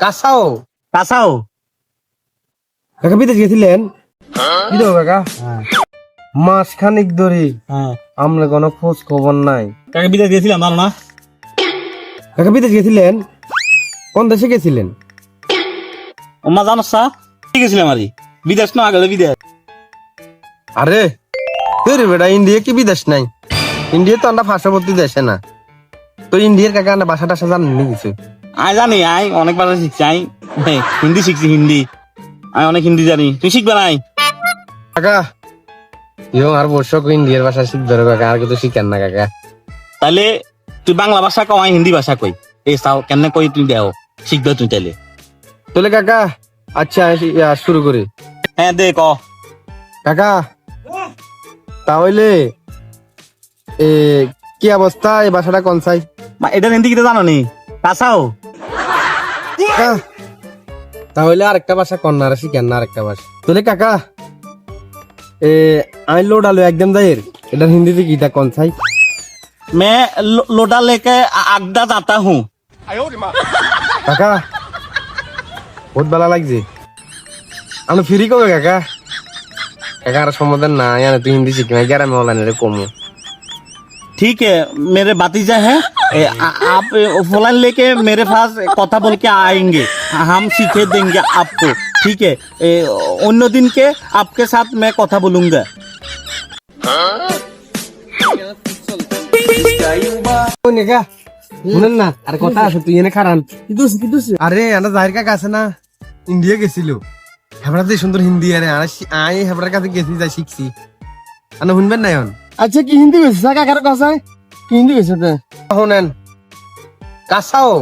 কাসাও কাসাও কাকা বিদেশ গেছিলেন কি দেবো কাকা মাস খানিক ধরে আমরা কোনো খোঁজ খবর নাই। কাকা বিদেশ গেছিলাম জানো না? কাকা বিদেশ গেছিলেন? কোন দেশে গেছিলেন? ওমা জানো সা কি গেছিলাম আরে বিদেশ না গেলে বিদেশ। আরে তুই রে বেটা ইন্ডিয়া কি বিদেশ নাই? ইন্ডিয়া তো আমরা পার্শ্ববর্তী দেশে না। তো ইন্ডিয়ার কাকা না ভাষা টাষা জানেন কিছু? আই জানি আই অনেক ভাষা শিখছি আই হিন্দি শিখছি হিন্দি আমি অনেক হিন্দি জানি তুই শিখবে নাই কাকা ইয়ো আর বর্ষক ইন্ডিয়ার ভাষা শিখবে রে কাকা আর কিছু শিখেন না কাকা। তাহলে তুই বাংলা ভাষা কও আমি হিন্দি ভাষা কই এই চাও কেন কই তুই দেও শিখবে তুই তাইলে। তাহলে কাকা আচ্ছা শুরু করি। হ্যাঁ দে ক কাকা তাহলে এ কি অবস্থা এই ভাষাটা কোন চাই? এটা হিন্দি কিটা জানো নি কাসাও কাকা, তাহলে আরেকটা ভাষা কন্যারা শিখেন না আরেকটা ভাষা। তাহলে কাকা আমি লোড আলু একদম যাইয়ের এটার হিন্দিতে কিটা কোন চাই? मैं लोटा लेके आगदा जाता हूँ। কাকা বহুত ভালো লাগছে আমি ফ্রি কবে কাকা? কাকা আর সমাধান না জানে তুই হিন্দি শিখি না গ্রামে অনলাইন রে কমু। ठीक है मेरे भतीजा है आप फोन लेके मेरे पास कथा बोल के आएंगे हम सीखे देंगे आपको ठीक है अन्य दिन के आपके साथ मैं कथा बोलूंगा। কাকা শুনেন না আর কথা আছে তুই এনে খারান আরে আমরা জাহির কাকা আছে না ইন্ডিয়া গেছিল হেবড়া যে সুন্দর হিন্দি আরে আই হেবড়ার কাছে গেছি যাই শিখছি আনা শুনবেন না এখন? আচ্ছা কি হিন্দি কইছিস কাকার কাছে কি হিন্দি কইছিস তে শুনেন কাসাও